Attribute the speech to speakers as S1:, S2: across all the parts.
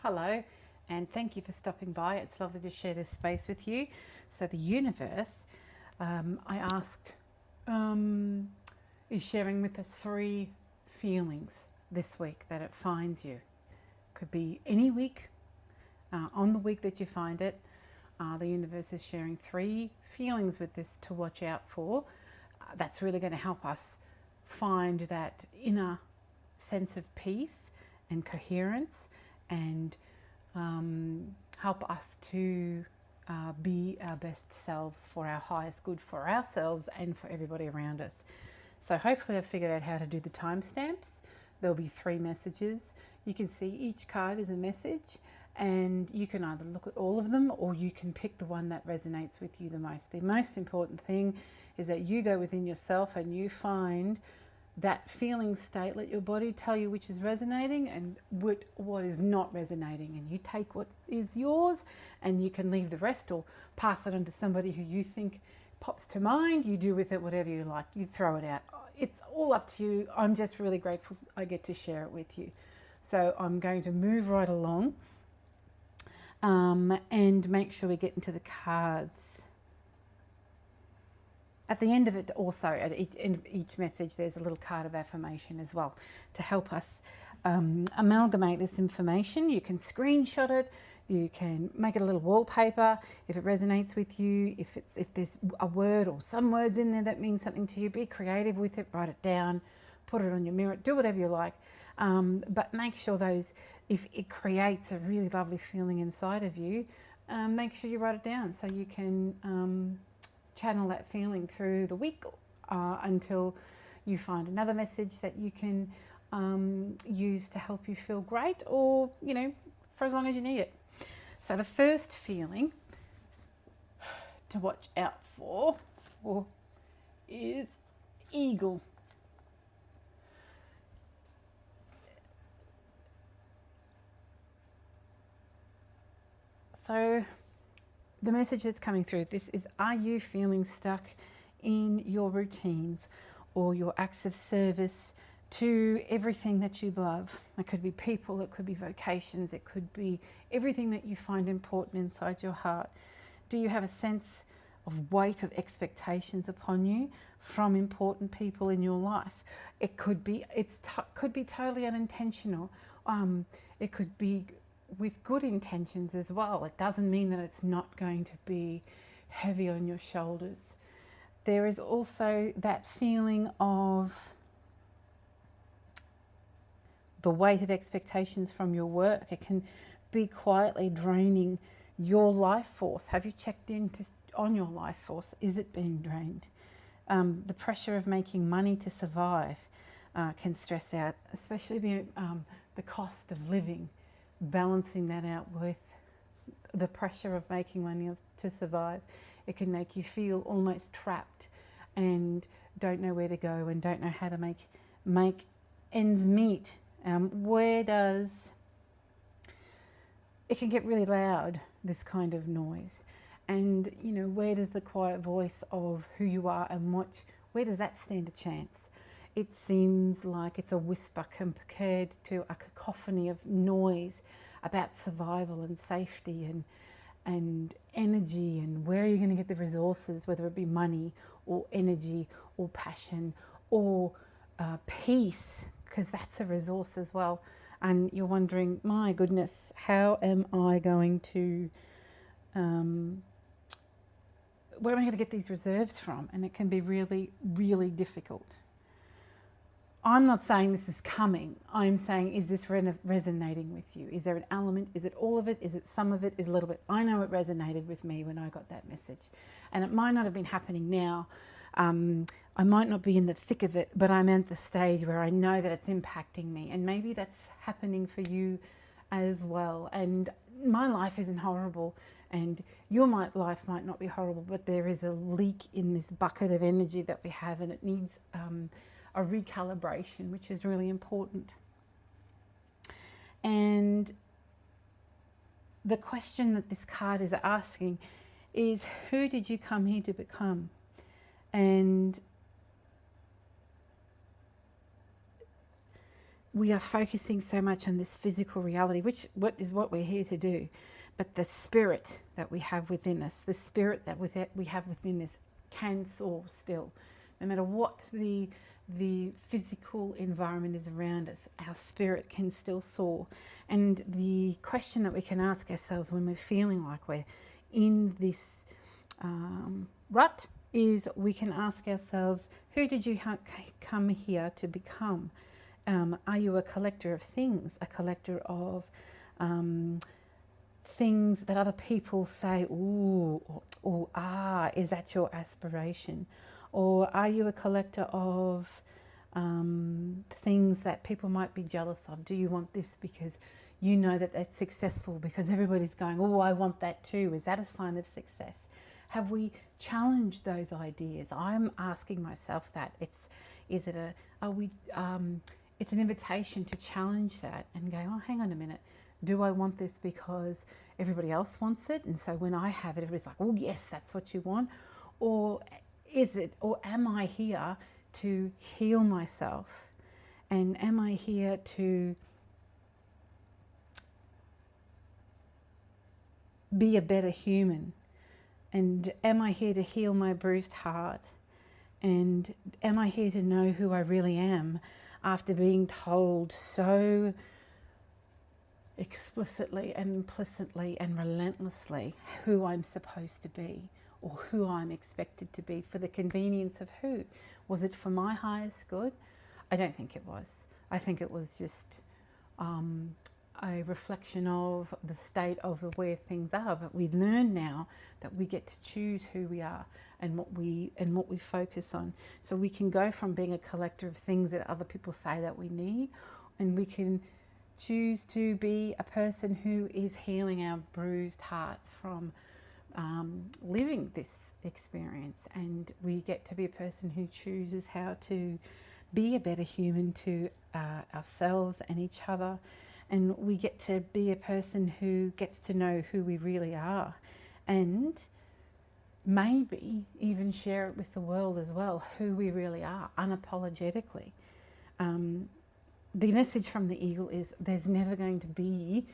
S1: Hello, and thank you for stopping by. It's lovely to share this space with you. So, the universe, I asked, is sharing with us 3 feelings this week that it finds you. Could be any week, on the week that you find it. The universe is sharing 3 feelings with this to watch out for. That's really going to help us find that inner sense of peace and coherence, and help us to be our best selves for our highest good for ourselves and for everybody around us. So hopefully I've figured out how to do the timestamps. There'll be 3 messages. You can see each card is a message, and you can either look at all of them or you can pick the one that resonates with you the most. The most important thing is that you go within yourself and you find that feeling state. Let your body tell you which is resonating and what is not resonating, and you take what is yours and you can leave the rest or pass it on to somebody who you think pops to mind. You do with it whatever you like. You throw it out. It's all up to you. I'm just really grateful I get to share it with you. So I'm going to move right along and make sure we get into the cards. At the end of it also, at each message, there's a little card of affirmation as well to help us amalgamate this information. You can screenshot it, you can make it a little wallpaper if it resonates with you. If there's a word or some words in there that mean something to you, be creative with it, write it down, put it on your mirror, do whatever you like. But make sure if it creates a really lovely feeling inside of you, make sure you write it down so you can channel that feeling through the week until you find another message that you can use to help you feel great, or for as long as you need it. So the first feeling to watch out for is eagle. So the message that's coming through this is, are you feeling stuck in your routines or your acts of service to everything that you love? It could be people, it could be vocations, it could be everything that you find important inside your heart. Do you have a sense of weight of expectations upon you from important people in your life? It could be could be totally unintentional. It could be with good intentions as well. It doesn't mean that it's not going to be heavy on your shoulders. There is also that feeling of the weight of expectations from your work. It can be quietly draining your life force. Have you checked in on your life force? Is it being drained? The pressure of making money to survive can stress out, especially the cost of living. Balancing that out with the pressure of making money to survive, it can make you feel almost trapped and don't know where to go and don't know how to make ends meet. It can get really loud, this kind of noise, and where does the quiet voice of who you are and where does that stand a chance? It seems like it's a whisper compared to a cacophony of noise about survival and safety and energy, and where are you going to get the resources, whether it be money or energy or passion or peace, because that's a resource as well. And you're wondering, my goodness, how am I going to, where am I going to get these reserves from? And it can be really, really difficult. I'm not saying this is coming. I'm saying, is this resonating with you? Is there an element? Is it all of it? Is it some of it? Is it a little bit? I know it resonated with me when I got that message. And it might not have been happening now. I might not be in the thick of it, but I'm at the stage where I know that it's impacting me. And maybe that's happening for you as well. And my life isn't horrible, and your life might not be horrible, but there is a leak in this bucket of energy that we have, and it needs a recalibration, which is really important. And the question that this card is asking is, who did you come here to become? And we are focusing so much on this physical reality, which what we're here to do. But the spirit that we have within us, the spirit that we have within us can soar still. No matter what the physical environment is around us, our spirit can still soar. And the question that we can ask ourselves when we're feeling like we're in this rut is, we can ask ourselves, who did you come here to become? Are you a collector of things, a collector of things that other people say, ooh, or is that your aspiration? Or are you a collector of things that people might be jealous of? Do you want this because you know that that's successful, because everybody's going, oh, I want that too? Is that a sign of success? Have we challenged those ideas? I'm asking myself that. It's an invitation to challenge that and go, oh, hang on a minute. Do I want this because everybody else wants it? And so when I have it, everybody's like, oh, yes, that's what you want. Or am I here to heal myself? And am I here to be a better human? And am I here to heal my bruised heart? And am I here to know who I really am after being told so explicitly and implicitly and relentlessly who I'm supposed to be, or who I'm expected to be, for the convenience of who? Was it for my highest good? I don't think it was. I think it was just a reflection of the state of where things are. But we learn now that we get to choose who we are and what we focus on. So we can go from being a collector of things that other people say that we need, and we can choose to be a person who is healing our bruised hearts from living this experience. And we get to be a person who chooses how to be a better human to ourselves and each other. And we get to be a person who gets to know who we really are, and maybe even share it with the world as well, who we really are, unapologetically. The message from the eagle is there's never going to be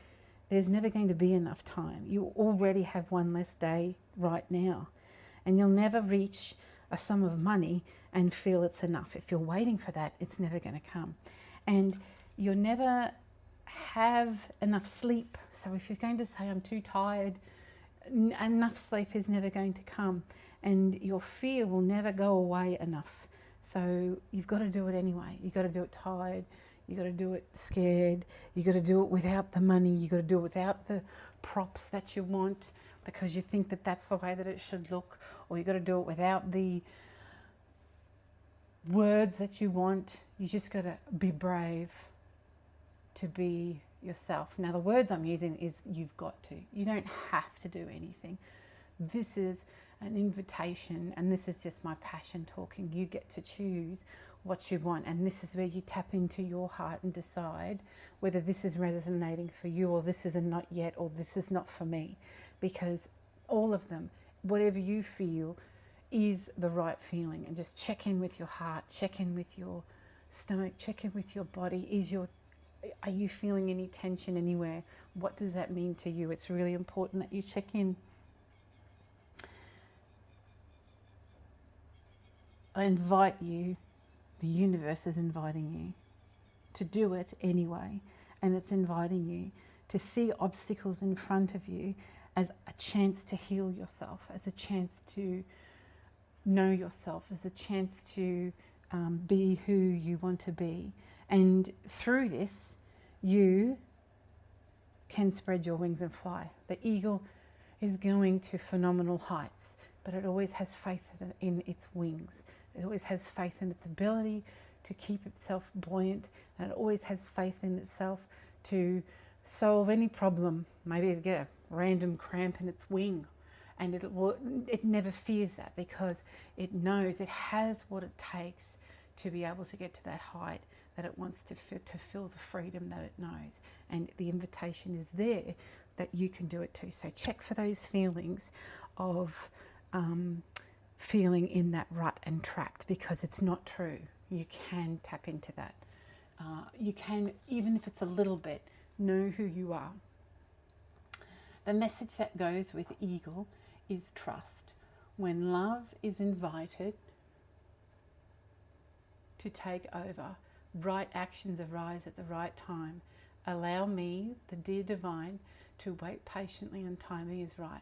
S1: enough time. You already have one less day right now, and you'll never reach a sum of money and feel it's enough. If you're waiting for that, it's never going to come. And you'll never have enough sleep. So if you're going to say, I'm too tired, enough sleep is never going to come, and your fear will never go away enough. So you've got to do it anyway. You've got to do it tired. You've got to do it scared. You've got to do it without the money. You've got to do it without the props that you want because you think that that's the way that it should look. Or you've got to do it without the words that you want. You just got to be brave to be yourself. Now, the words I'm using is you've got to. You don't have to do anything. This is an invitation, and this is just my passion talking. You get to choose what you want, and this is where you tap into your heart and decide whether this is resonating for you, or this is a not yet, or this is not for me. Because all of them, whatever you feel, is the right feeling. And just check in with your heart, check in with your stomach, check in with your body. Are you feeling any tension anywhere? What does that mean to you? It's really important that you check in. I invite you, the universe is inviting you to do it anyway. And it's inviting you to see obstacles in front of you as a chance to heal yourself, as a chance to know yourself, as a chance to be who you want to be. And through this, you can spread your wings and fly. The eagle is going to phenomenal heights, but it always has faith in its wings. It always has faith in its ability to keep itself buoyant, and it always has faith in itself to solve any problem. Maybe it get a random cramp in its wing, and it never fears that, because it knows it has what it takes to be able to get to that height that it wants to feel the freedom that it knows. And the invitation is there that you can do it too. So check for those feelings of feeling in that rut and trapped, because it's not true. You can tap into that. You can, even if it's a little bit, know who you are. The message that goes with eagle is trust. When love is invited to take over, right actions arise at the right time. Allow me, the dear divine, to wait patiently and timing is right.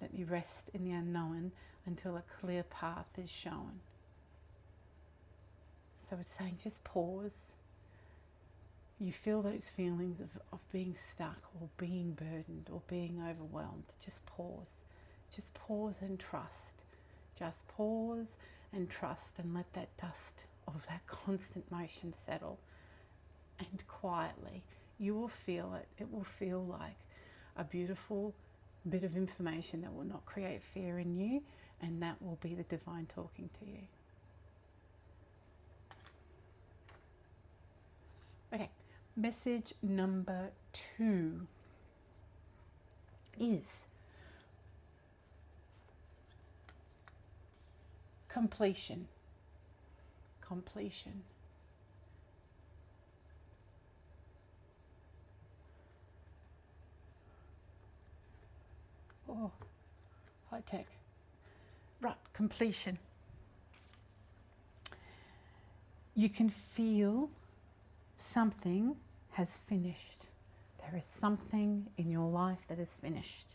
S1: Let me rest in the unknown until a clear path is shown. So it's saying just pause. You feel those feelings of being stuck or being burdened or being overwhelmed. Just pause. Just pause and trust. Just pause and trust and let that dust of that constant motion settle. And quietly, you will feel it. It will feel like a beautiful bit of information that will not create fear in you, and that will be the divine talking to you. Okay, message number 2 is completion. Completion. Oh, high tech. Right, completion. You can feel something has finished. There is something in your life that is finished.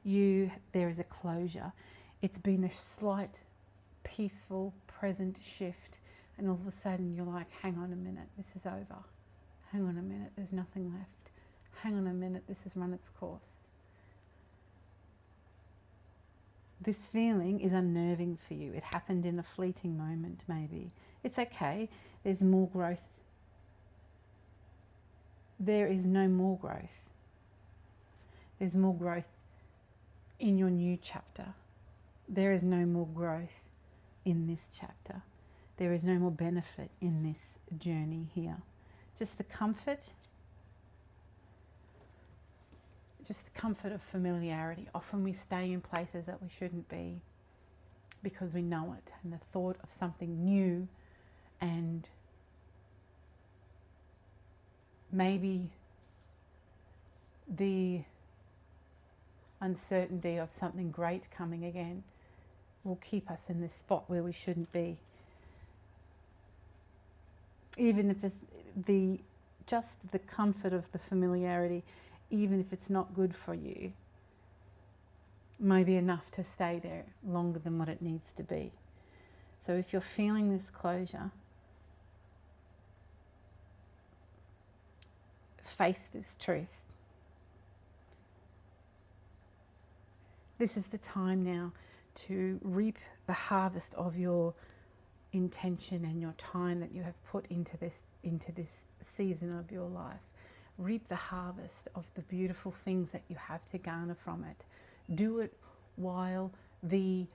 S1: There is a closure. It's been a slight, peaceful, present shift, and all of a sudden you're like, hang on a minute, this is over. Hang on a minute, there's nothing left. Hang on a minute, this has run its course. This feeling is unnerving for you. It happened in a fleeting moment, maybe. It's okay. There's more growth. There is no more growth. There's more growth in your new chapter. There is no more growth in this chapter. There is no more benefit in this journey here. Just the comfort of familiarity. Often we stay in places that we shouldn't be because we know it, and the thought of something new and maybe the uncertainty of something great coming again will keep us in this spot where we shouldn't be. Even if it's just the comfort of the familiarity, even if it's not good for you, may be enough to stay there longer than what it needs to be. So if you're feeling this closure, face this truth. This is the time now to reap the harvest of your intention and your time that you have put into this season of your life. Reap the harvest of the beautiful things that you have to garner from it. Do it while the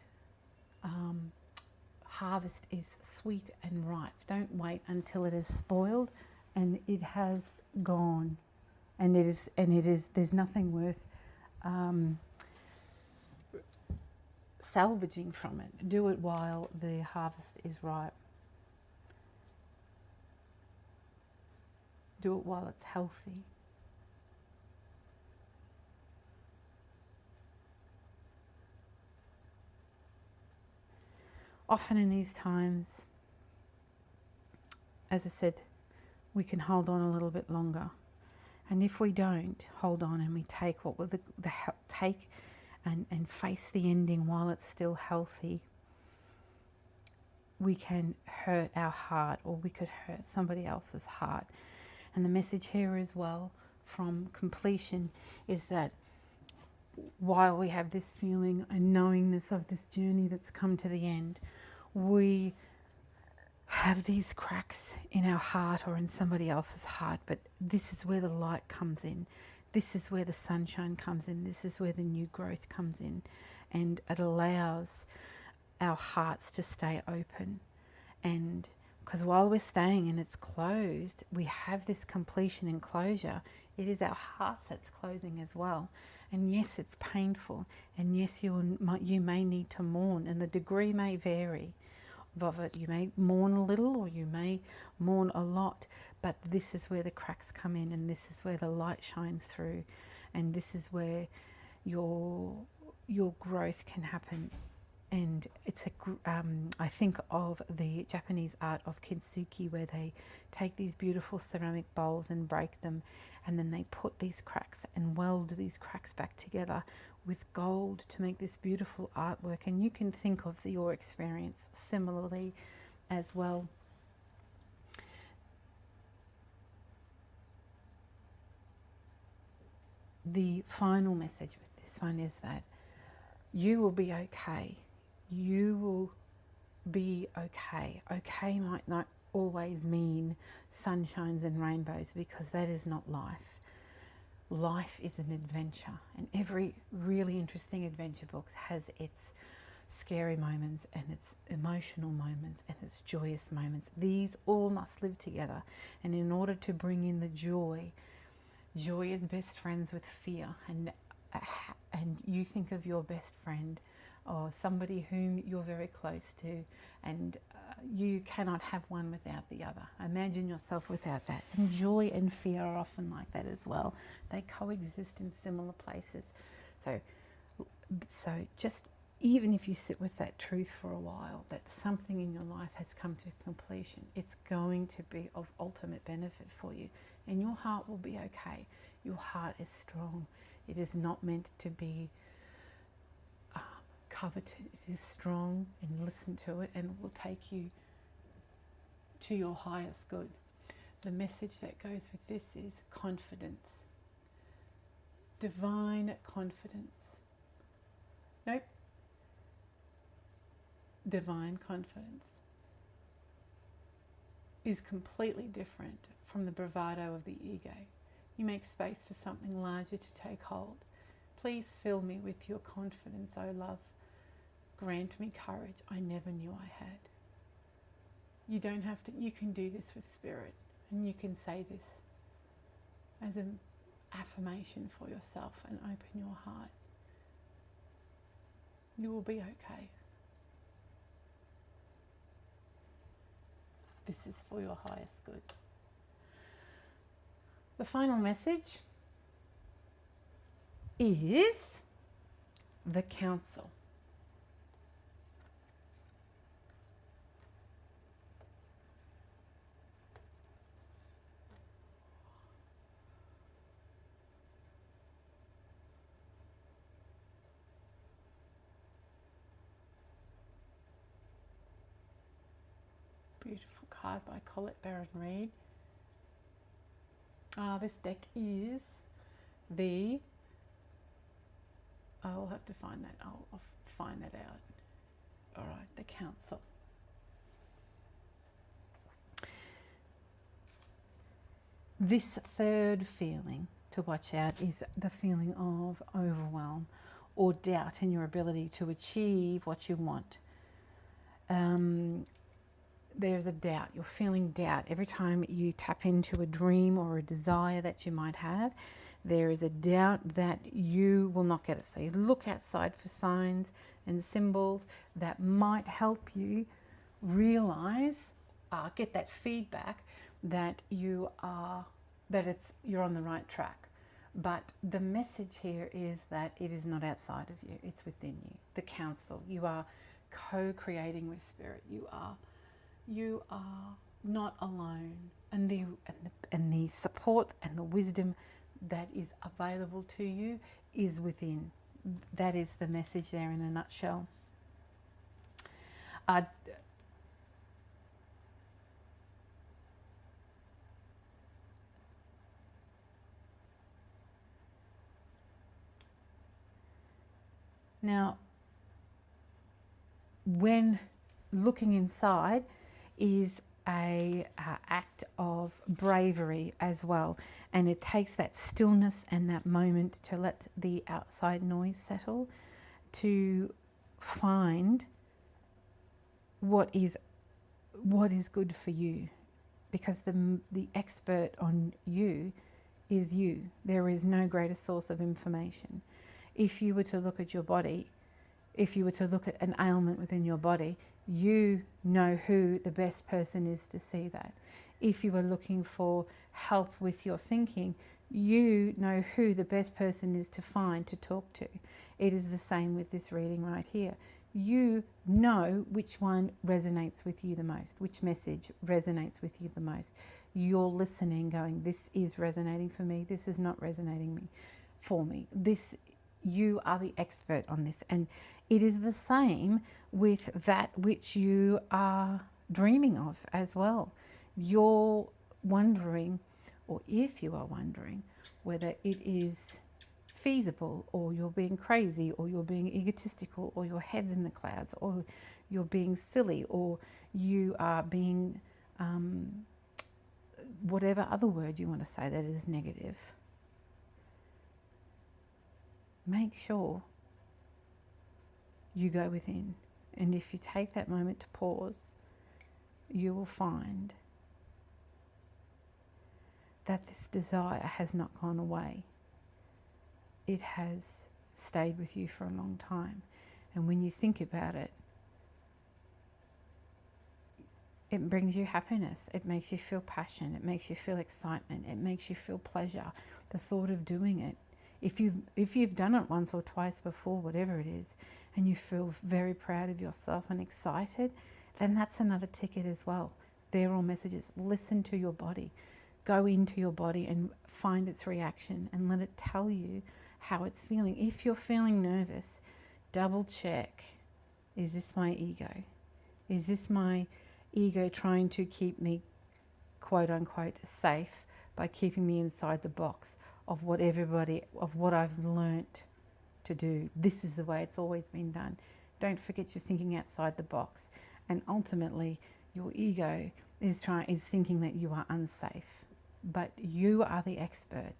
S1: harvest is sweet and ripe. Don't wait until it is spoiled and it has gone. And there's nothing worth salvaging from it. Do it while the harvest is ripe. Do it while it's healthy. Often in these times, as I said, we can hold on a little bit longer. And if we don't hold on and we take what will take and face the ending while it's still healthy, we can hurt our heart, or we could hurt somebody else's heart. And the message here as well from completion is that while we have this feeling and knowingness of this journey that's come to the end, we have these cracks in our heart or in somebody else's heart, but this is where the light comes in. This is where the sunshine comes in. This is where the new growth comes in, and it allows our hearts to stay open. And because while we're staying and it's closed, we have this completion and closure. It is our hearts that's closing as well. And yes, it's painful, and yes, you may need to mourn, and the degree may vary of it. You may mourn a little or you may mourn a lot, but this is where the cracks come in, and this is where the light shines through, and this is where your growth can happen. And it's I think of the Japanese art of kintsugi, where they take these beautiful ceramic bowls and break them, and then they put these cracks and weld these cracks back together with gold to make this beautiful artwork. And you can think of your experience similarly as well. The final message with this one is that you will be okay. You will be okay. Okay might not always mean sunshines and rainbows, because that is not life. Life is an adventure, and every really interesting adventure book has its scary moments and its emotional moments and its joyous moments. These all must live together, and in order to bring in the joy, joy is best friends with fear. And you think of your best friend or somebody whom you're very close to, and you cannot have one without the other. Imagine yourself without that. And joy and fear are often like that as well. They coexist in similar places. So just even if you sit with that truth for a while, that something in your life has come to completion, it's going to be of ultimate benefit for you, and your heart will be okay. Your heart is strong. It is not meant to be coveted. It is strong, and listen to it, and it will take you to your highest good. The message that goes with this is confidence. Divine confidence. Nope. Divine confidence is completely different from the bravado of the ego. You make space for something larger to take hold. Please fill me with your confidence, O love. Grant me courage I never knew I had. You don't have to, you can do this with spirit, and you can say this as an affirmation for yourself and open your heart. You will be okay. This is for your highest good. The final message is the council. Beautiful card by Colette Baron Reid. This deck is the, I'll have to find that, I'll find that out. All right, the council. This third feeling to watch out is the feeling of overwhelm or doubt in your ability to achieve what you want. There's a doubt. You're feeling doubt. Every time you tap into a dream or a desire that you might have, there is a doubt that you will not get it. So you look outside for signs and symbols that might help you realize, get that feedback that you're on the right track. But the message here is that it is not outside of you, it's within you. The council, you are co-creating with spirit. You are not alone, and the support and the wisdom that is available to you is within. That is the message there in a nutshell. Now, when looking inside is a act of bravery as well, and it takes that stillness and that moment to let the outside noise settle, to find what is good for you, because the expert on you is you. There is no greater source of information. If you were to look at your body, if you were to look at an ailment within your body, you know who the best person is to see that. If you are looking for help with your thinking, you know who the best person is to find to talk to. It is the same with this reading right here. You know which one resonates with you the most, which message resonates with you the most. You're listening, going, this is resonating for me, this is not resonating for me. You are the expert on this. And it is the same with that which you are dreaming of as well. You're wondering, or if you are wondering, whether it is feasible, or you're being crazy, or you're being egotistical, or your head's in the clouds, or you're being silly, or you are being whatever other word you want to say that is negative. Make sure you go within. And if you take that moment to pause, you will find that this desire has not gone away. It has stayed with you for a long time. And when you think about it, it brings you happiness. It makes you feel passion. It makes you feel excitement. It makes you feel pleasure. The thought of doing it. If you've done it once or twice before, whatever it is, and you feel very proud of yourself and excited, then that's another ticket as well. They're all messages. Listen to your body. Go into your body and find its reaction and let it tell you how it's feeling. If you're feeling nervous, double check. Is this my ego? Is this my ego trying to keep me, quote unquote, safe by keeping me inside the box of what I've learnt to do? This is the way it's always been done. Don't forget you're thinking outside the box. And ultimately, your ego is thinking that you are unsafe. But you are the expert.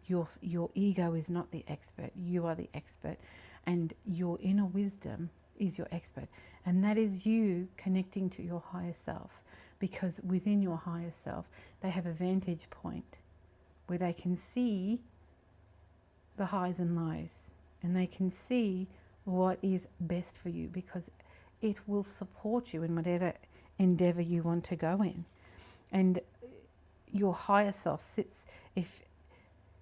S1: Your ego is not the expert. You are the expert. And your inner wisdom is your expert. And that is you connecting to your higher self. Because within your higher self, they have a vantage point where they can see the highs and lows. And they can see what is best for you, because it will support you in whatever endeavor you want to go in. And your higher self sits, if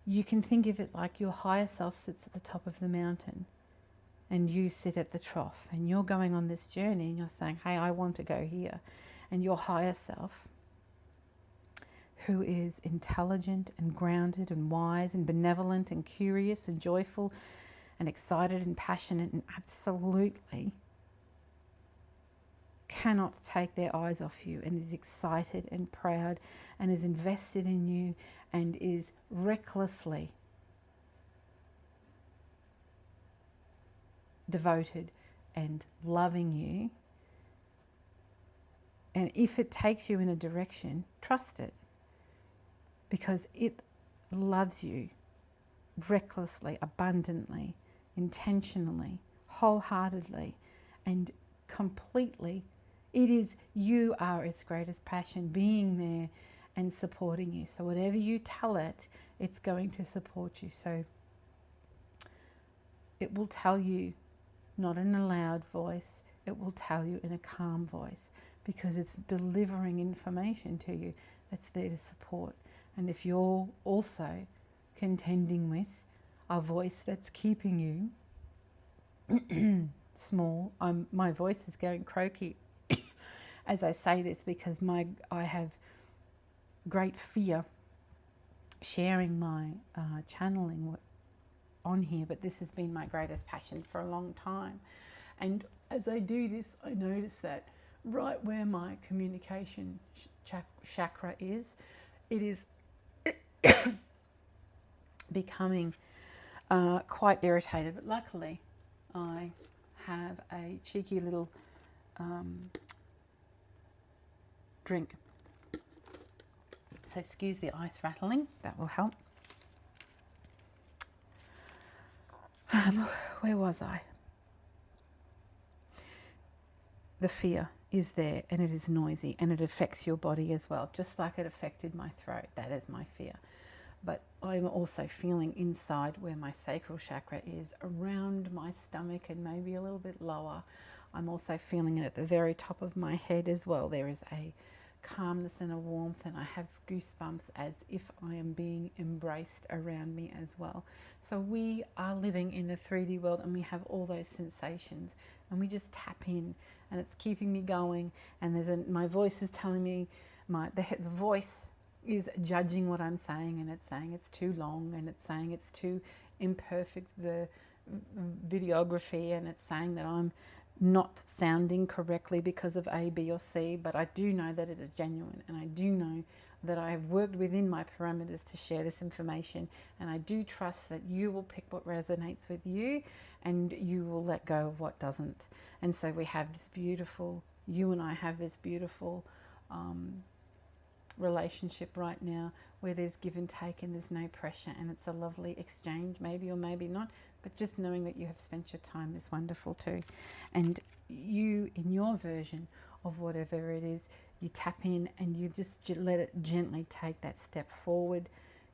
S1: you can think of it like your higher self sits at the top of the mountain and you sit at the trough, and you're going on this journey and you're saying, hey, I want to go here. And your higher self, who is intelligent and grounded and wise and benevolent and curious and joyful and excited and passionate and absolutely cannot take their eyes off you, and is excited and proud and is invested in you and is recklessly devoted and loving you. And if it takes you in a direction, trust it, because it loves you recklessly, abundantly, intentionally, wholeheartedly, and completely. You are its greatest passion, being there and supporting you. So whatever you tell it, it's going to support you. So it will tell you, not in a loud voice, it will tell you in a calm voice, because it's delivering information to you that's there to support. And if you're also contending with a voice that's keeping you small, my voice is going croaky as I say this, because I have great fear sharing my channeling on here, but this has been my greatest passion for a long time. And as I do this, I notice that right where my communication chakra is, it is becoming quite irritated. But luckily, I have a cheeky little drink. So excuse the ice rattling, that will help. Where was I? The fear is there, and it is noisy, and it affects your body as well, just like it affected my throat. That is my fear. But I'm also feeling inside where my sacral chakra is, around my stomach and maybe a little bit lower. I'm also feeling it at the very top of my head as well. There is a calmness and a warmth, and I have goosebumps as if I am being embraced around me as well. So we are living in the 3D world, and we have all those sensations, and we just tap in, and it's keeping me going. And my voice is telling me, the voice is judging what I'm saying, and it's saying it's too long, and it's saying it's too imperfect, the videography, and it's saying that I'm not sounding correctly because of A, B, or C. But I do know that it is genuine, and I do know that I have worked within my parameters to share this information, and I do trust that you will pick what resonates with you, and you will let go of what doesn't. And so we have this beautiful, you and I have this beautiful relationship right now, where there's give and take and there's no pressure, and it's a lovely exchange, maybe or maybe not, but just knowing that you have spent your time is wonderful too. And you, in your version of whatever it is, you tap in and you just let it gently take that step forward,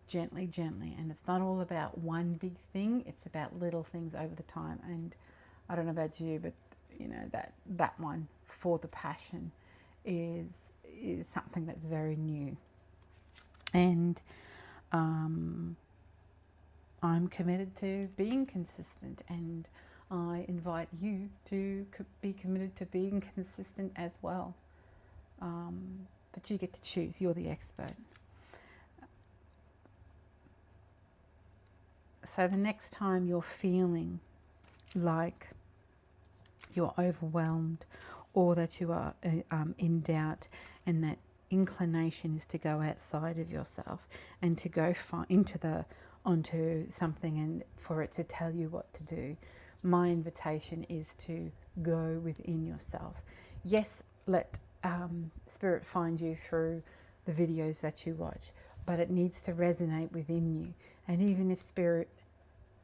S1: gently, and it's not all about one big thing, it's about little things over the time. And I don't know about you, but you know, that one for the passion is something that's very new. And I'm committed to being consistent, and I invite you to be committed to being consistent as well. But you get to choose, you're the expert. So the next time you're feeling like you're overwhelmed, or that you are in doubt, and that inclination is to go outside of yourself and to go onto something and for it to tell you what to do, my invitation is to go within yourself. Yes, let spirit find you through the videos that you watch, but it needs to resonate within you. And even if spirit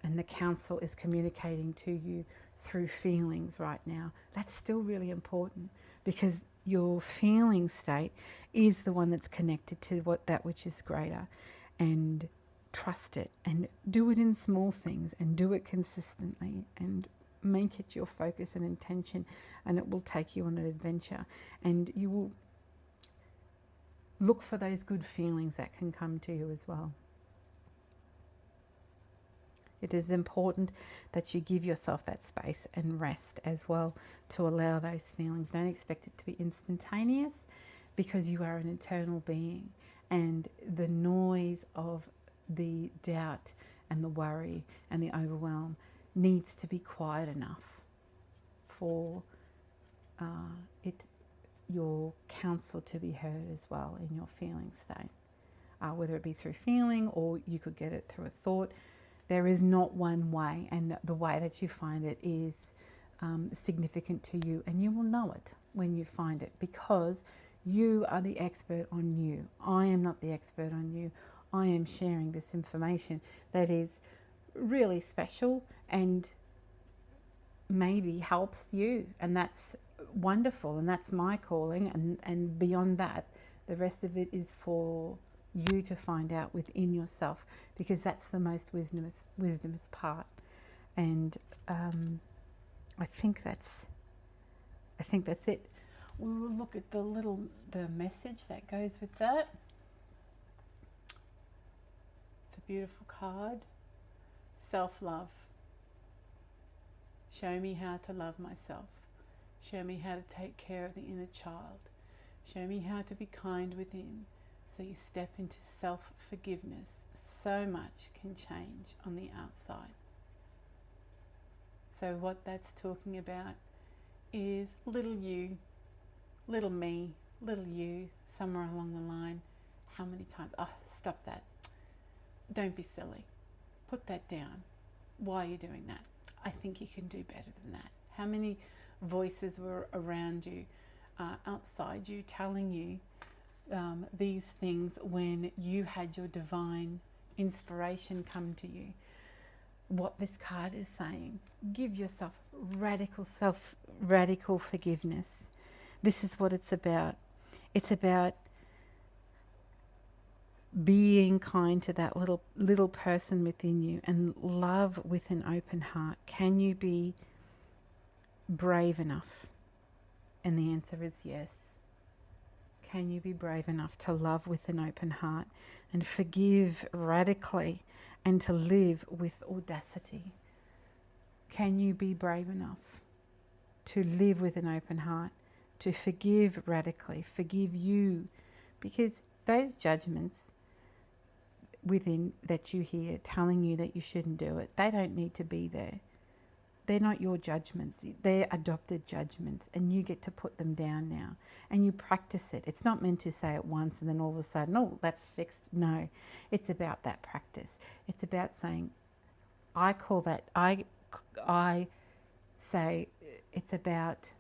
S1: and the council is communicating to you through feelings right now, that's still really important, because your feeling state is the one that's connected to that which is greater. And trust it, and do it in small things, and do it consistently, and make it your focus and intention, and it will take you on an adventure, and you will look for those good feelings that can come to you as well. It is important that you give yourself that space and rest as well to allow those feelings. Don't expect it to be instantaneous, because you are an eternal being, and the noise of the doubt and the worry and the overwhelm needs to be quiet enough for your counsel to be heard as well in your feeling state, whether it be through feeling or you could get it through a thought. There is not one way, and the way that you find it is significant to you, and you will know it when you find it, because you are the expert on you. I am not the expert on you. I am sharing this information that is really special and maybe helps you, and that's wonderful, and that's my calling, and beyond that, the rest of it is for you to find out within yourself, because that's the most wisdomous part. And I think that's it. We will look at the message that goes with that. It's a beautiful card. Self-love. Show me how to love myself. Show me how to take care of the inner child. Show me how to be kind within. So you step into self-forgiveness. So much can change on the outside. So what that's talking about is little you, little me, little you, somewhere along the line. How many times? Oh, stop that. Don't be silly. Put that down. Why are you doing that? I think you can do better than that. How many voices were around you, outside you, telling you these things when you had your divine inspiration come to you? What this card is saying, give yourself radical forgiveness. This is what it's about. It's about being kind to that little person within you, and love with an open heart. Can you be brave enough? And the answer is yes. Can you be brave enough to love with an open heart and forgive radically and to live with audacity? Can you be brave enough to live with an open heart, to forgive radically, forgive you? Because those judgments within that you hear telling you that you shouldn't do it, they don't need to be there. They're not your judgments. They're adopted judgments, and you get to put them down now. And you practice it. It's not meant to say it once and then all of a sudden, oh, that's fixed. No, it's about that practice. It's about saying, I call that, I say, it's about,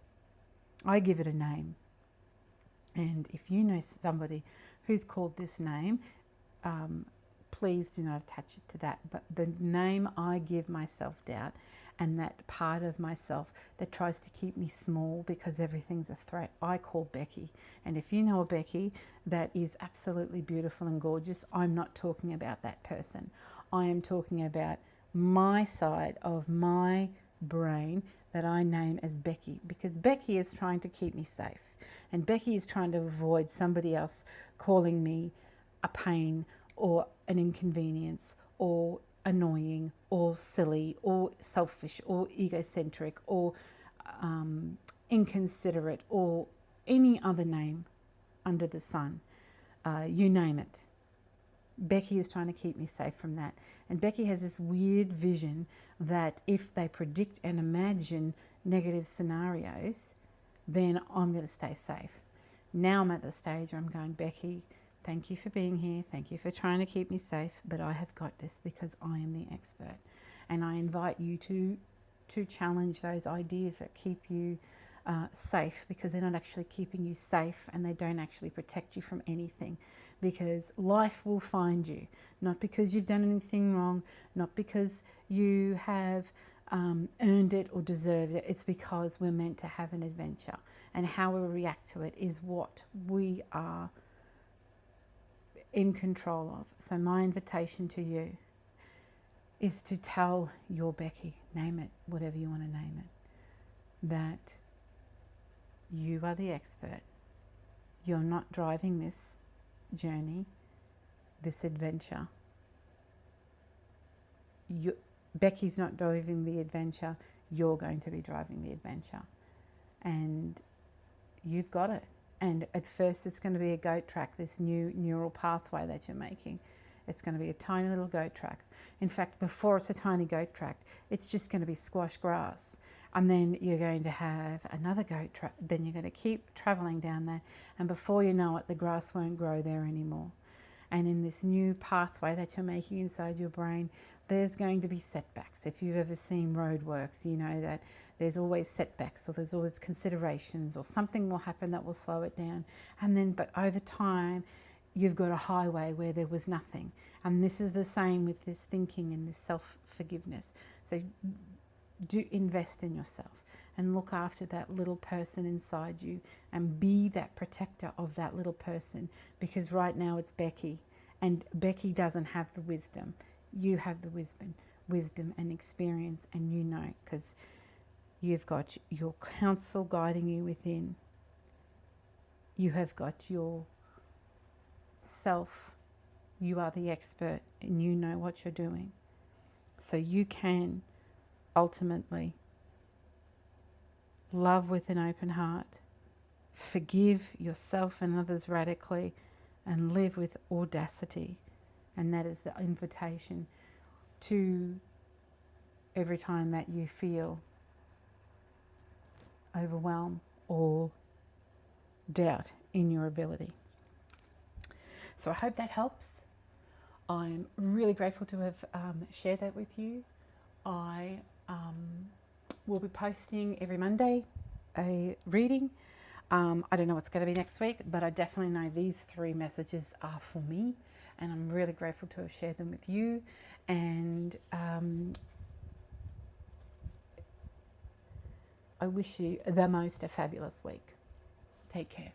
S1: I give it a name. And if you know somebody who's called this name, please do not attach it to that. But the name I give my self-doubt, and that part of myself that tries to keep me small because everything's a threat, I call Becky. And if you know a Becky that is absolutely beautiful and gorgeous, I'm not talking about that person. I am talking about my side of my brain that I name as Becky, because Becky is trying to keep me safe. And Becky is trying to avoid somebody else calling me a pain or an inconvenience or annoying or silly or selfish or egocentric or inconsiderate or any other name under the sun. You name it. Becky is trying to keep me safe from that. And Becky has this weird vision that if they predict and imagine negative scenarios, then I'm going to stay safe. Now I'm at the stage where I'm going, Becky, thank you for being here. Thank you for trying to keep me safe, but I have got this because I am the expert. And I invite you to challenge those ideas that keep you safe, because they're not actually keeping you safe and they don't actually protect you from anything. Because life will find you, not because you've done anything wrong, not because you have earned it or deserved it. It's because we're meant to have an adventure, and how we react to it is what we are in control of. So my invitation to you is to tell your Becky, name it, whatever you want to name it, that you are the expert. You're not driving this journey, this adventure. Becky's not driving the adventure. You're going to be driving the adventure. And you've got it. And at first it's going to be a goat track, this new neural pathway that you're making. It's going to be a tiny little goat track. In fact, before it's a tiny goat track, it's just going to be squash grass. And then you're going to have another goat track. Then you're going to keep traveling down there. And before you know it, the grass won't grow there anymore. And in this new pathway that you're making inside your brain, there's going to be setbacks. If you've ever seen roadworks, you know that there's always setbacks, or there's always considerations, or something will happen that will slow it down. And then, but over time, you've got a highway where there was nothing. And this is the same with this thinking and this self-forgiveness. So do invest in yourself and look after that little person inside you and be that protector of that little person, because right now it's Becky, and Becky doesn't have the wisdom. You have the wisdom and experience, and you know, because you've got your counsel guiding you within. You have got your self. You are the expert and you know what you're doing. So you can ultimately love with an open heart, forgive yourself and others radically, and live with audacity. And that is the invitation to every time that you feel overwhelm or doubt in your ability. So I hope that helps. I'm really grateful to have shared that with you. I will be posting every Monday a reading. I don't know what's going to be next week, but I definitely know these 3 messages are for me, and I'm really grateful to have shared them with you. And I wish you the most a fabulous week. Take care.